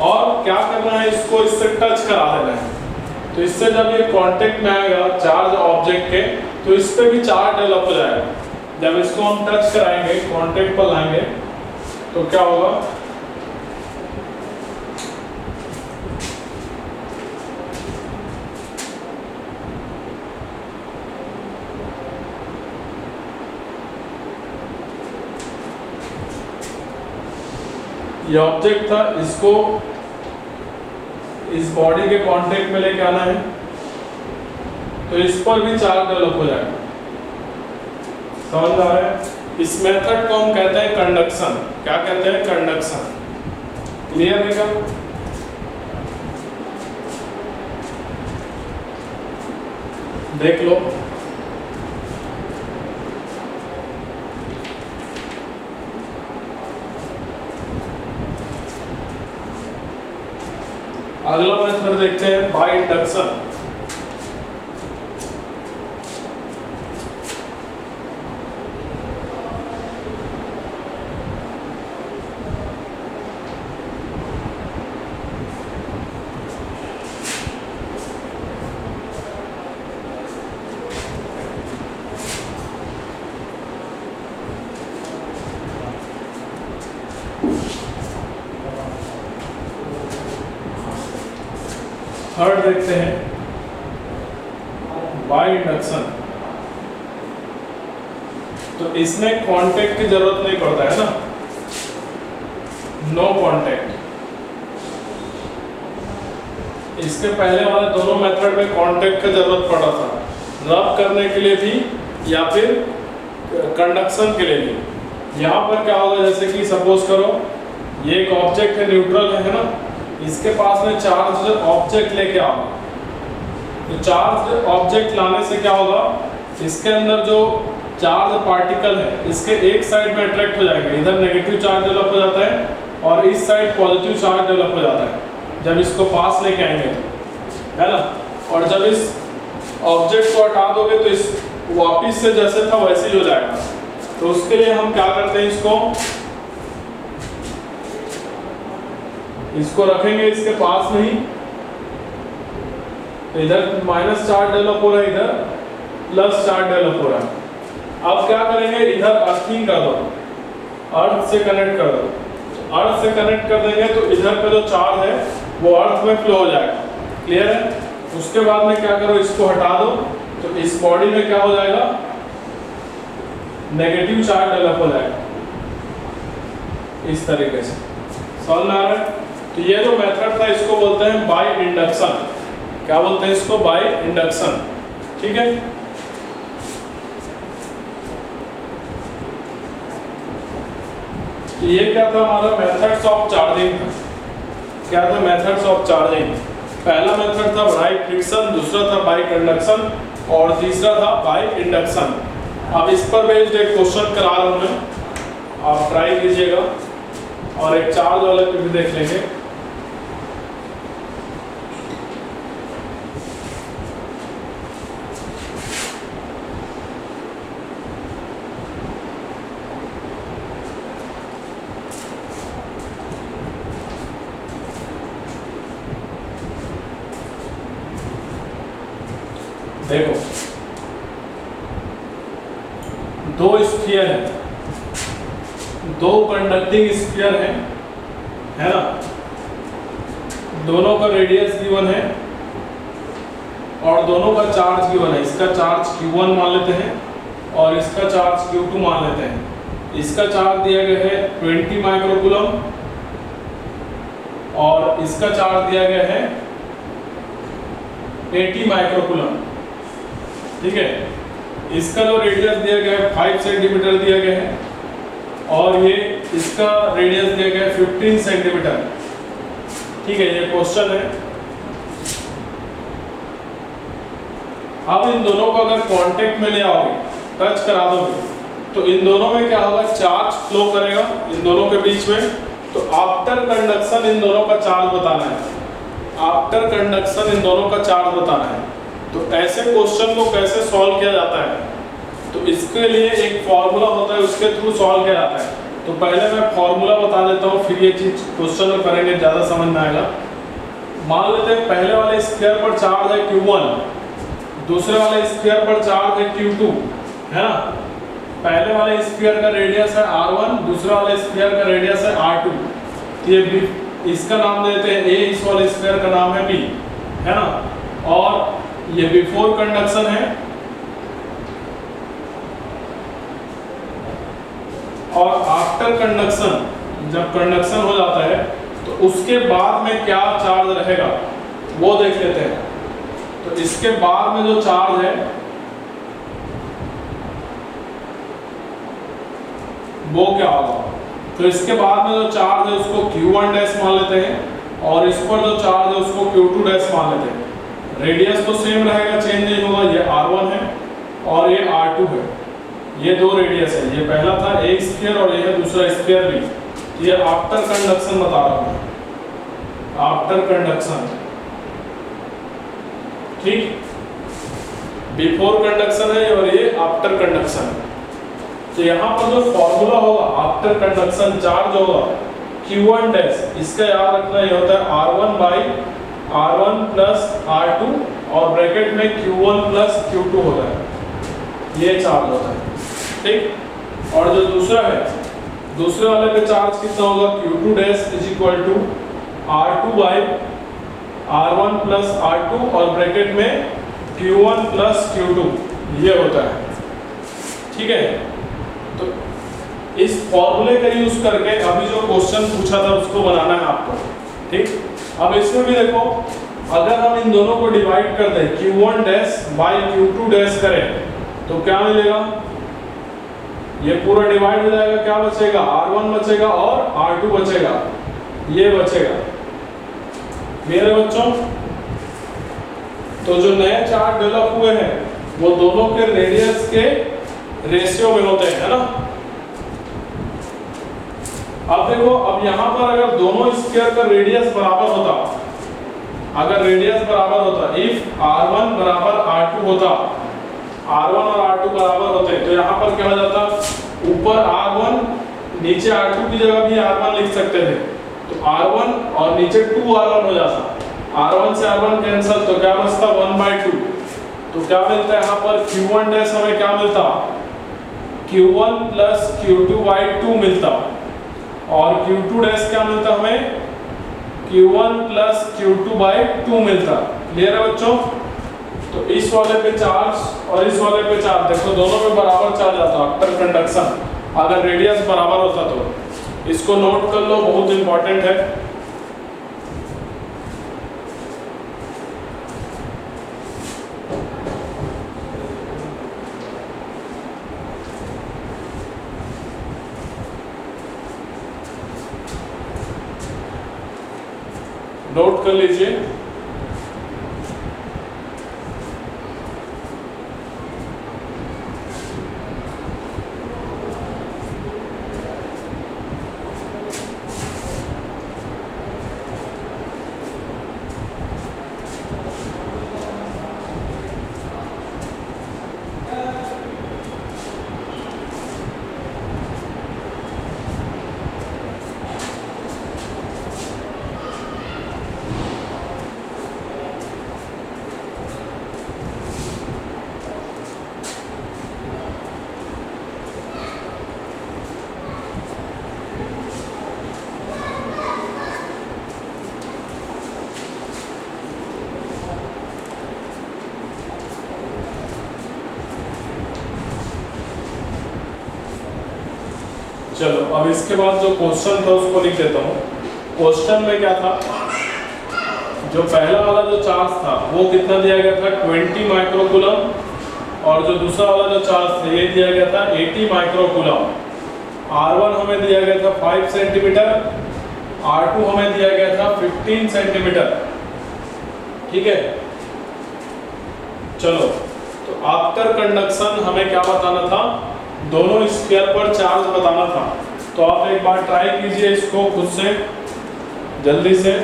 और क्या करना है, इसको इससे टच करा देना है। तो इससे जब ये कांटेक्ट में आएगा चार्ज ऑब्जेक्ट के, तो इस पे भी चार्ज डेवलप हो जाएगा। जब इसको हम टच कराएंगे, कांटेक्ट पर लाएंगे, तो क्या होगा, ये ऑब्जेक्ट था, इसको इस बॉडी के कांटेक्ट में लेके आना है, तो इस पर भी चार्ज डेवलप हो जाएगा। समझ आ रहा है? इस मेथड को हम कहते हैं कंडक्शन। क्या कहते हैं? कंडक्शन। क्लियर है क्या? देख लो, अगला मेथड देखते हैं बाय इंडक्शन। थर्ड देखते हैं बाय इंडक्शन। तो इसमें कांटेक्ट की जरूरत नहीं पड़ता है ना, नो कांटेक्ट। इसके पहले वाले दोनों मेथड में कांटेक्ट की जरूरत पड़ा था, रब करने के लिए भी या फिर कंडक्शन के लिए भी। यहाँ पर क्या होगा, जैसे कि सपोज करो ये एक ऑब्जेक्ट है, न्यूट्रल है ना, इसके पास में चार्ज ऑब्जेक्ट लेके आओ। तो चार्ज ऑब्जेक्ट लाने से क्या होगा, इसके अंदर जो चार्ज पार्टिकल है इसके एक साइड में अट्रैक्ट हो जाएंगे, इधर नेगेटिव चार्ज डेवलप हो जाता है और इस साइड पॉजिटिव चार्ज डेवलप हो जाता है जब इसको पास लेके आएंगे, है ना। और जब इस ऑब्जेक्ट को हटा दोगे तो इस वापिस से जैसे था वैसे ही हो जाएगा। तो उसके लिए हम क्या करते हैं, इसको रखेंगे इसके पास में ही, तो इधर माइनस चार्ज डेवलप हो रहा है, इधर प्लस चार्ज डेवलप हो रहा है। अब क्या करेंगे, इधर अर्थिंग कर दो, अर्थ से कनेक्ट कर दो। अर्थ से कनेक्ट कर देंगे तो इधर का जो चार्ज है वो अर्थ में फ्लो हो जाएगा। क्लियर है? उसके बाद में क्या करो, इसको हटा दो, तो इस बॉडी में क्या हो जाएगा, नेगेटिव चार्ज डेवलप हो जाएगा इस तरीके से। समझ में आ रहा है? तो ये जो मेथड था इसको बोलते हैं बाय इंडक्शन। क्या बोलते हैं इसको? By induction. ठीक है। तो ये क्या था हमारा, मेथड्स ऑफ चार्जिंग था। क्या था? Methods of charging. पहला मेथड था बाय फ्रिक्शन, दूसरा था बाय कंडक्शन और तीसरा था बाय इंडक्शन। अब इस पर बेस्ड एक क्वेश्चन करा रहा हूं मैं, आप ट्राई कीजिएगा और एक चार्ज वाले पे भी देख लेंगे। देखो, दो स्फीयर है, दो कंडक्टिंग स्फीयर है ना, दोनों का रेडियस गिवन है और दोनों का चार्ज गिवन है। इसका चार्ज Q1 मान लेते हैं और इसका चार्ज Q2 मान लेते हैं। इसका चार्ज दिया गया है 20 माइक्रोकूलम और इसका चार्ज दिया गया है 80 माइक्रोकूलम। ठीक है। इसका जो रेडियस दिया गया है 5 सेंटीमीटर दिया गया है और ये इसका रेडियस दिया गया है 15 सेंटीमीटर। ठीक है, ये क्वेश्चन है। अब इन दोनों को अगर कांटेक्ट में ले आओगे, टच करा दोगे, तो इन दोनों में क्या होगा, चार्ज फ्लो करेगा इन दोनों के बीच में। तो आफ्टर कंडक्शन इन दोनों का चार्ज बताना है, आफ्टर कंडक्शन इन दोनों का चार्ज बताना है। तो ऐसे क्वेश्चन को कैसे सॉल्व किया जाता है, तो इसके लिए एक फॉर्मूला होता है, उसके थ्रू सॉल्व किया जाता है। तो पहले मैं फॉर्मूला बता देता हूँ, फिर ये चीज क्वेश्चन में करेंगे, ज्यादा समझ में आएगा। मान लेते हैं पहले वाले स्फीयर पर चार्ज है Q1, दूसरे वाले स्फीयर पर चार्ज है Q2, है ना। पहले वाले स्फीयर का रेडियस है R1, दूसरे वाले स्फीयर का रेडियस है R2। तो ये इसका नाम देते हैं A, इस वाले स्फीयर का नाम है B, है ना। और ये बिफोर कंडक्शन है, और आफ्टर कंडक्शन, जब कंडक्शन हो जाता है तो उसके बाद में क्या चार्ज रहेगा वो देख लेते हैं। तो इसके बाद में जो चार्ज है वो क्या होगा, तो इसके बाद में जो चार्ज है उसको Q1 डैश मान लेते हैं, और इस पर जो चार्ज है उसको Q2 डैश मान लेते हैं। रेडियस तो सेम रहेगा, चेंज नहीं होगा। ये R1 है और ये R2 है, ये दो रेडियस है। ये पहला था एक स्फीयर और ये दूसरा स्फीयर भी। ये आफ्टर कंडक्शन बता रहा हूं, आफ्टर कंडक्शन, ठीक। बिफोर कंडक्शन है और ये आफ्टर कंडक्शन। तो यहाँ पर जो फॉर्मूला होगा आफ्टर कंडक्शन चार्ज होगा Q1 डैश, इसका याद रखना ये होता है R1 by R1 plus R2 और ब्रैकेट में Q1 प्लस Q2 होता है, ये चार्ज होता है, ठीक। और जो दूसरा है, दूसरे वाले पे चार्ज कितना होगा, Q2 dash is equal to R2 by R1 plus R2 और ब्रैकेट में Q1 प्लस Q2, ये होता है, ठीक है। तो इस फॉर्मूले का यूज करके अभी जो क्वेश्चन पूछा था उसको बनाना है आपको, ठीक। अब इसमें भी देखो, अगर हम इन दोनों को डिवाइड कर दें, Q1 dash by Q2 dash करें तो क्या मिलेगा, ये पूरा डिवाइड हो जाएगा, क्या बचेगा, R1 बचेगा और R2 बचेगा, ये बचेगा मेरे बच्चों। तो जो नए चार्ज डेवलप हुए हैं वो दोनों के रेडियस के रेशियो में होते हैं, है ना। अब देखो, अब यहां पर अगर दोनों स्फीयर का रेडियस बराबर होता, अगर रेडियस बराबर होता, इफ R1 बराबर R2 होता, R1 और R2 बराबर होते, तो यहाँ पर क्या हो जाता, ऊपर R1 नीचे R2 की जगह भी R1 लिख सकते थे, तो R1 और नीचे 2R1 हो जाता। R1 से R1 कैंसिल, तो क्या बचता 1/2। तो क्या मिलता है यहाँ पर, Q1 डैश हमें क्या मिलता, Q1 प्लस Q2/2 मिलता, और Q2 डैश क्या मिलता हमें, Q1 प्लस Q2/2 मिलता। क्लियर है बच्चों। तो इस वाले पे चार्ज और इस वाले पे चार्ज, देखो दोनों पे बराबर चार्ज आता आफ्टर कंडक्शन, अगर रेडियस बराबर होता तो। इसको नोट कर लो, बहुत इंपॉर्टेंट है। नोट कर लीजिए। चलो अब इसके बाद जो क्वेश्चन था उसको लिख देता हूँ। क्वेश्चन में क्या था, जो पहला वाला जो चार्ज था वो कितना दिया गया था, 20 माइक्रोकूलम, और जो दूसरा वाला जो चार्ज था ये दिया गया था 80 माइक्रोकूलम। R1 हमें दिया गया था 5 सेंटीमीटर, R2 हमें दिया गया था 15 सेंटीमीटर, ठीक है। चलो, तो आफ्टर कंडक्शन हमें क्या बताना था, दोनों स्फीयर पर चार्ज बताना था। तो आप एक बार ट्राई कीजिए इसको खुद से, जल्दी से।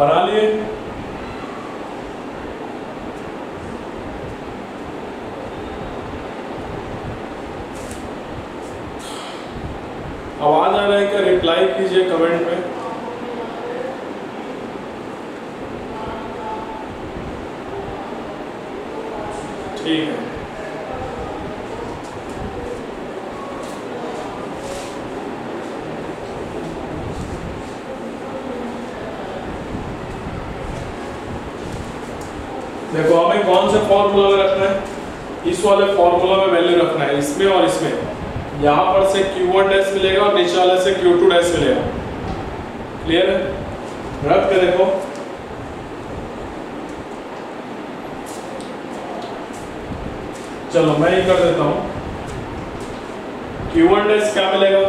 बना लिए। आवाज आ रहा है क्या? रिप्लाई कीजिए कमेंट में। ठीक है। देखो हमें कौन से फॉर्मूला में रखना है? इस वाले फॉर्मूला में वैल्यू रखना है, इसमें और इसमें। यहाँ पर से Q1 डैश मिलेगा और नीचे वाले से Q2 डैश मिलेगा। क्लियर है? रख के देखो। चलो मैं ये कर देता हूँ। Q1 डैश क्या मिलेगा?